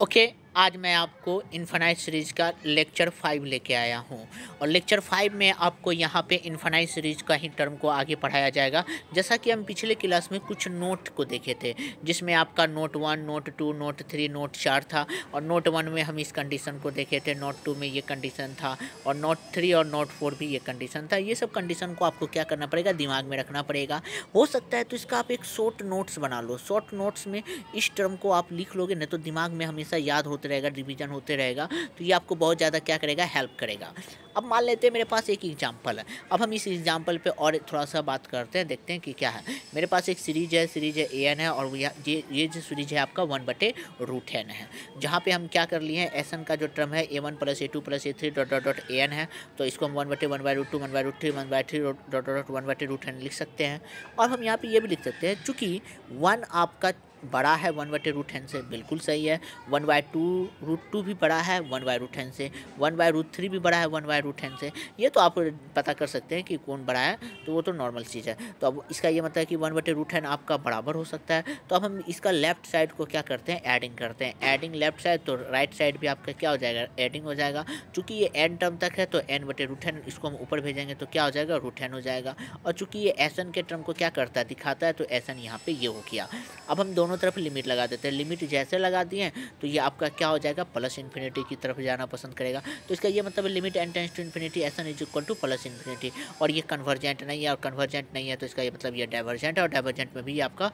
Okay आज मैं आपको इन्फिनाइट सीरीज का लेक्चर 5 लेके आया हूँ और लेक्चर 5 में आपको यहाँ पे इन्फिनाइट सीरीज का ही टर्म को आगे पढ़ाया जाएगा। जैसा कि हम पिछले क्लास में कुछ नोट को देखे थे जिसमें आपका नोट 1, नोट 2, नोट 3, नोट 4 था और नोट 1 में हम इस कंडीशन को देखे थे, नोट 2 में ये कंडीशन था और नोट 3 और नोट 4 भी ये कंडीशन था। ये सब कंडीशन को आपको क्या करना पड़ेगा, दिमाग में रखना पड़ेगा। हो सकता है तो इसका आप एक शॉर्ट नोट्स बना लो। शॉर्ट नोट्स में इस टर्म को आप लिख लोगे ना तो दिमाग में हमेशा याद होते रहेगा, रिवीजन होते रहेगा, तो ये आपको बहुत ज़्यादा क्या करेगा, हेल्प करेगा। अब मान लेते हैं मेरे पास एक एग्जांपल है। अब हम इस एग्जांपल पे और थोड़ा सा बात करते हैं, देखते हैं कि क्या है। मेरे पास एक सीरीज है an है और ये जो सीरीज है आपका 1/√n है, जहाँ पे हम क्या कर लिए हैं, एसन का जो टर्म है a1 + a2 + a3 dot dot dot an है, तो इसको हम 1/1/√2 1/√3 1/3 डॉट डॉट 1/√n लिख सकते हैं। और हम यहाँ पे ये भी लिख सकते हैं चूँकि 1 आपका बड़ा है 1/√n से, बिल्कुल सही है। 1/2√2 भी बड़ा है 1/√n से, 1/√3 भी बड़ा है 1/√n से। ये तो आप पता कर सकते हैं कि कौन बड़ा है, तो वो तो नॉर्मल चीज़ है। तो अब इसका ये मतलब है कि 1/√n आपका बराबर हो सकता है। तो अब हम इसका लेफ्ट साइड को क्या करते हैं, एडिंग करते हैं। एडिंग लेफ्ट साइड तो राइट साइड भी आपका क्या हो जाएगा, एडिंग हो जाएगा। चूँकि ये n टर्म तक है तो n/√n, इसको हम ऊपर भेजेंगे तो क्या हो जाएगा, √n हो जाएगा। और चूँकि ये एसन के टर्म को क्या करता है, दिखाता है, तो एसन यहाँ पे ये हो गया। अब हम दोनों तरफ लिमिट लगा देते हैं। लिमिट जैसे लगा दिए तो ये आपका क्या हो जाएगा, प्लस इन्फिनिटी की तरफ जाना पसंद करेगा। तो इसका ये मतलब limit n tends to infinity S n is equal to plus infinity. और ये कन्वर्जेंट नहीं है, और कन्वर्जेंट नहीं है तो इसका ये मतलब ये डाइवर्जेंट है, और डाइवर्जेंट में भी आपका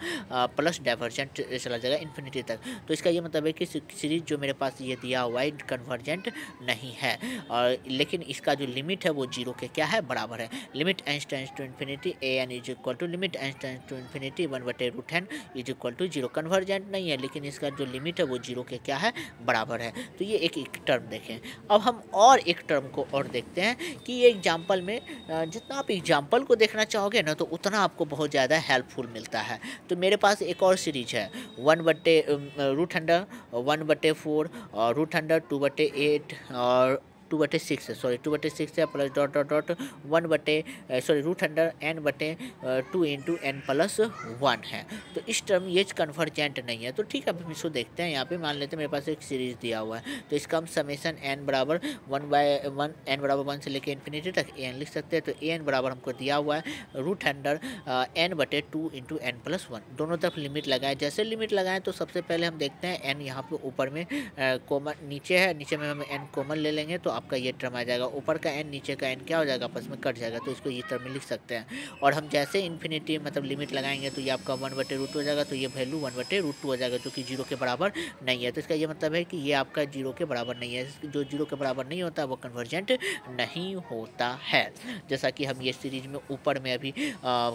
प्लस डाइवर्जेंट चला जाएगा इन्फिनिटी तक। तो इसका ये मतलब है कि सीरीज जो मेरे पास ये दिया हुआ है कन्वर्जेंट नहीं है, और लेकिन इसका जो लिमिट है वो 0 के क्या है, बराबर है। Limit n tends to infinity an is equal to limit n tends to infinity 1/√n is equal to 0। Convergent नहीं है लेकिन इसका जो लिमिट है वो 0 के क्या है, बराबर है। तो ये एक टर्म देखें। अब हम और एक टर्म को और देखते हैं कि ये एग्जाम्पल में जितना आप एग्जाम्पल को देखना चाहोगे ना तो उतना आपको बहुत ज़्यादा हेल्पफुल मिलता है। तो मेरे पास एक और सीरीज है 1/√100 1/4 और √100 2/8 और 2/6 है, सॉरी 2/6 है, plus dot dot dot 1/√100 n/2 into n+1 है। तो इस टर्म ये कन्वर्जेंट नहीं है। तो ठीक है, अब हम इसको देखते हैं। यहाँ पे मान लेते हैं मेरे पास एक सीरीज दिया हुआ है, तो इसका हम समेसन n बराबर 1/1 n बराबर 1 से लेकर इन्फिनिटी तक an लिख सकते हैं। तो an बराबर हमको दिया हुआ है √100 n/2 इंटू n+1। दोनों तरफ लिमिट लगाएं। जैसे लिमिट लगाएं तो सबसे पहले हम देखते हैं n यहाँ पे ऊपर में कॉमन नीचे है, नीचे में हम n कॉमन ले लेंगे तो आपका ये टर्म आ जाएगा। ऊपर का n नीचे का n क्या हो जाएगा, आपस में कट जाएगा, तो इसको ये टर्म में लिख सकते हैं। और हम जैसे इन्फिनिटी मतलब लिमिट लगाएंगे तो ये आपका 1/√2 हो जाएगा, तो ये वैल्यू 1/√2 हो जाएगा जो कि 0 के बराबर नहीं है। तो इसका ये मतलब है कि ये आपका 0 के बराबर नहीं है। जो 0 के बराबर नहीं होता वो कन्वर्जेंट नहीं होता है। जैसा कि हम ये सीरीज में ऊपर में अभी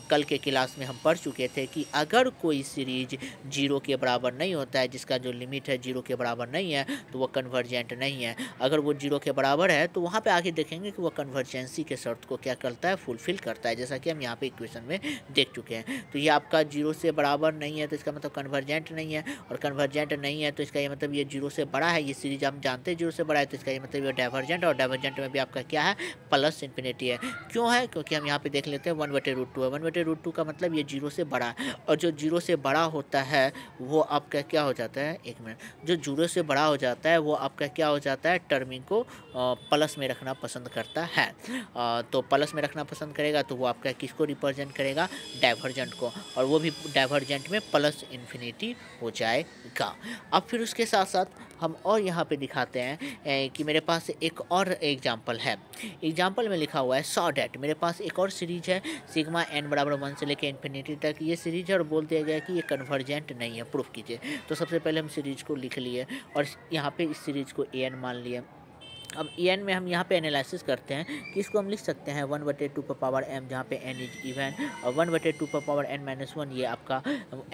कल के क्लास में हम पढ़ चुके थे कि अगर कोई सीरीज 0 के बराबर नहीं होता है, जिसका जो लिमिट है 0 के बराबर नहीं है, तो वो कन्वर्जेंट नहीं है। अगर वो 0 के बराबर है तो वहाँ पे आगे देखेंगे कि वो कन्वर्जेंसी के शर्त को क्या करता है, फुलफिल करता है, जैसा कि हम यहाँ पे इक्वेशन में देख चुके हैं। तो ये आपका 0 से बराबर नहीं है तो इसका मतलब कन्वर्जेंट नहीं है, और कन्वर्जेंट नहीं है तो इसका ये मतलब ये 0 से बड़ा है। ये सीरीज हम जानते हैं 0 से बड़ा है, तो इसका ये मतलब ये डाइवर्जेंट, और डाइवर्जेंट में भी आपका क्या है, प्लस इन्फिनिटी है। क्यों है, क्योंकि हम यहाँ पे देख लेते हैं 1/√2 है। 1/√2 का मतलब ये 0 से बड़ा है, और जो 0 से बड़ा होता है वो आपका क्या हो जाता है, एक मिनट, जो 0 से बड़ा हो जाता है वो आपका क्या हो जाता है, टर्मिंग को प्लस में रखना पसंद करता है। तो प्लस में रखना पसंद करेगा तो वो आपका किसको रिप्रेजेंट करेगा, डाइवर्जेंट को, और वो भी डाइवर्जेंट में प्लस इन्फिनिटी हो जाएगा। अब फिर उसके साथ साथ हम और यहाँ पे दिखाते हैं कि मेरे पास एक और एग्जाम्पल है। एग्जाम्पल में लिखा हुआ है सॉ डैट। मेरे पास एक और सीरीज है सिग्मा n बराबर 1 से लेकर इन्फिनिटी तक ये सीरीज है, और बोल दिया गया कि ये कन्वर्जेंट नहीं है, प्रूफ कीजिए। तो सबसे पहले हम सीरीज को लिख लिए और यहाँ पे इस सीरीज को an मान लिया। अब en में हम यहाँ पे एनालिसिस करते हैं कि इसको हम लिख सकते हैं 1/2m, जहाँ पे n इज इवन, और 1/2n-1 ये आपका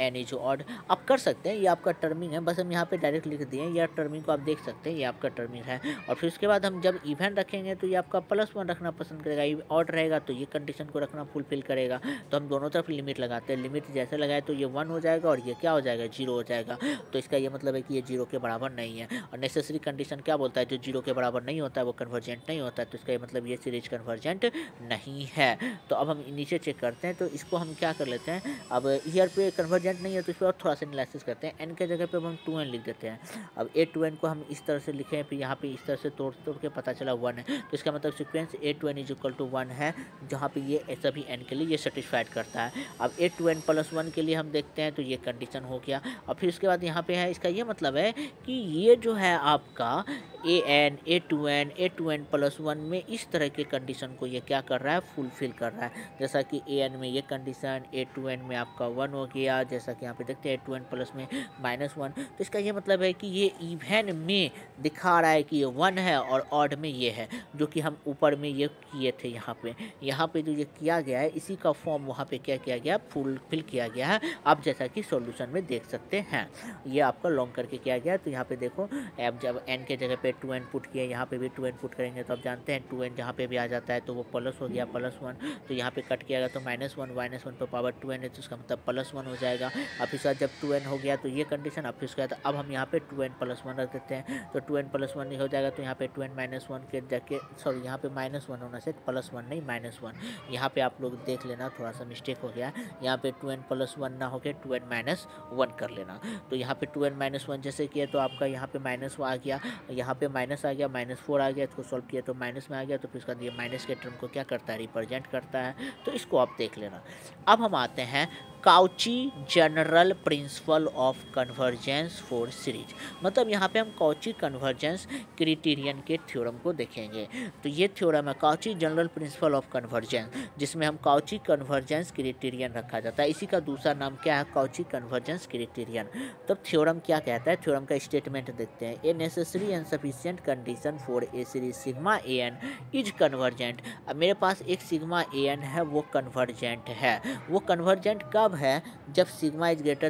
n इज ऑड। आप कर सकते हैं, ये आपका टर्मिंग है, बस हम यहाँ पे डायरेक्ट लिख दिए। यह टर्मिंग को आप देख सकते हैं, ये आपका टर्मिंग है। और फिर उसके बाद हम जब इवन रखेंगे तो ये आपका +1 रखना पसंद करेगा, ऑड रहेगा तो ये कंडीशन को रखना फुलफिल करेगा। तो हम दोनों तरफ लिमिट लगाते हैं। लिमिट जैसे लगाए तो ये 1 हो जाएगा और ये क्या हो जाएगा, 0 हो जाएगा। तो इसका ये मतलब है कि ये 0 के बराबर नहीं है। और नेसेसरी कंडीशन क्या बोलता है, जो 0 के बराबर नहीं होता है, वो कन्वर्जेंट नहीं होता है, तो इसका मतलब ये सीरीज कन्वर्जेंट नहीं है। तो अब हम नीचे चेक करते हैं, तो इसको हम क्या कर लेते हैं, अब ईयर पे कन्वर्जेंट नहीं है तो इस पर थोड़ा सा एनालिसिस करते हैं। एन के जगह पे हम 2n लिख देते हैं। अब A2n को हम इस तरह से लिखें, फिर यहाँ पे इस तरह से तोड़ तोड़ के पता चला 1 है, तो इसका मतलब sequence A2n is equal to 1 है, जहाँ पे ये सभी n के लिए ये सेटिस्फाइड करता है। अब A2n प्लस 1 के लिए हम देखते हैं, तो ये कंडीशन हो गया। और फिर उसके बाद यहाँ पे है, इसका ये मतलब है कि ये जो है आपका A2n प्लस 1 में इस तरह के कंडीशन को ये क्या कर रहा है, फुलफिल कर रहा है। जैसा कि AN में ये कंडीशन, A2n में आपका 1 हो गया, जैसा कि यहाँ पे देखते हैं A2n प्लस में -1। तो इसका ये मतलब है कि ये इवन में दिखा रहा है कि ये 1 है और ऑड में ये है, जो कि हम ऊपर में ये किए थे। यहाँ पे जो ये किया गया है, इसी का फॉर्म वहाँ पे क्या किया गया, फुलफिल किया गया है। आप जैसा कि सॉल्यूशन में देख सकते हैं, ये आपका लॉन्ग करके किया गया। तो यहाँ पे देखो, अब जब n के जगह पे 2n पुट किए, यहाँ पे भी 2n पुट करेंगे, तो आप जानते हैं 2n जहाँ पे भी आ जाता है तो वो प्लस हो गया, +1। तो यहाँ पे कट किया गया तो -1 पर पावर 2n है, तो इसका मतलब +1 हो जाएगा। अब इसके बाद जब 2n हो गया तो ये कंडीशन, अब इसके बाद अब हम यहाँ पे 2n प्लस 1 रख देते हैं, तो 2n प्लस 1 हो जाएगा। तो यहाँ पे 2n -1 के जगह, सॉरी यहाँ पे -1 होना से +1 नहीं -1, यहाँ पे आप लोग देख लेना, थोड़ा सा मिस्टेक हो गया। यहाँ पे 2n प्लस 1 ना होकर 2n -1 कर लेना। तो यहाँ पे 2n -1 जैसे किया तो आपका यहाँ पे माइनस आ गया, यहाँ पे माइनस आ गया, -4 आ गया, इसको सॉल्व किया तो माइनस में आ गया। तो फिर इसका ये माइनस के टर्म को क्या करता है, रिप्रेजेंट करता है। तो इसको आप देख लेना। अब हम आते हैं Cauchy general principle of convergence for series, मतलब यहाँ पे हम काउची कन्वर्जेंस क्राइटेरियन के थ्योरम को देखेंगे। तो ये थ्योरम है Cauchy general principle of convergence, जिसमें हम काउची कन्वर्जेंस क्राइटेरियन रखा जाता है। इसी का दूसरा नाम क्या है, काउची कन्वर्जेंस क्राइटेरियन। तो थ्योरम क्या कहता है, थ्योरम का स्टेटमेंट देखते हैं। A necessary and sufficient condition for a series sigma an is convergent. अब मेरे पास एक सिग्मा an है, वो कन्वर्जेंट है। वो कन्वर्जेंट कब है, जब sigma is greater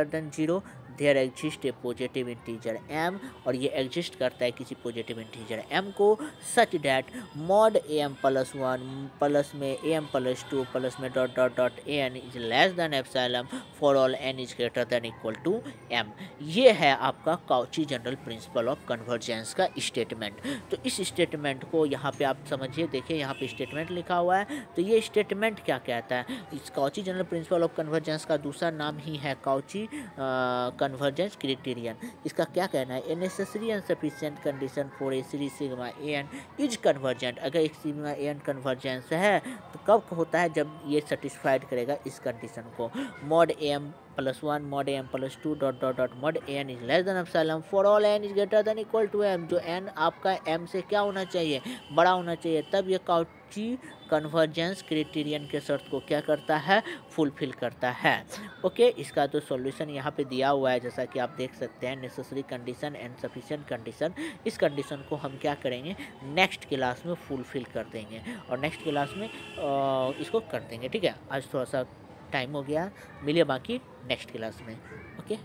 than 0, there exist a positive integer m, और ये एग्जिस्ट करता है किसी पॉजिटिव इंटीजर m को, such that mod am plus 1 plus में am प्लस 2 प्लस में dot dot dot an is less than epsilon for all n is greater than equal to m। ये है आपका Cauchy general principle of convergence का statement. तो इस statement को यहाँ पे आप समझिए, देखिए यहाँ पे स्टेटमेंट लिखा हुआ है। तो ये स्टेटमेंट क्या कहता है, इस Cauchy general principle of convergence का दूसरा नाम ही है काउची कन्वर्जेंस क्राइटेरियन। इसका क्या कहना है, a necessary and sufficient condition for a series sigma an is convergent. अगर एक सिग्मा an कन्वर्जेंस है तो कब होता है, जब ये सेटिस्फाइड करेगा इस कंडीशन को, mod am plus 1 mod am plus 2 dot dot dot mod an is less than epsilon for all n is greater than equal to m, जो n आपका m से क्या होना चाहिए, बड़ा होना चाहिए, तब ये काउची कन्वर्जेंस क्राइटेरियन के शर्त को क्या करता है, फुलफिल करता है। ओके, इसका तो सॉल्यूशन यहाँ पे दिया हुआ है, जैसा कि आप देख सकते हैं, necessary condition and sufficient condition. इस कंडीशन को हम क्या करेंगे, नेक्स्ट क्लास में फुलफिल कर देंगे, और नेक्स्ट क्लास में इसको कर देंगे। ठीक है, आज थोड़ा सा टाइम हो गया, मिलिए बाकी नेक्स्ट क्लास में। ओके।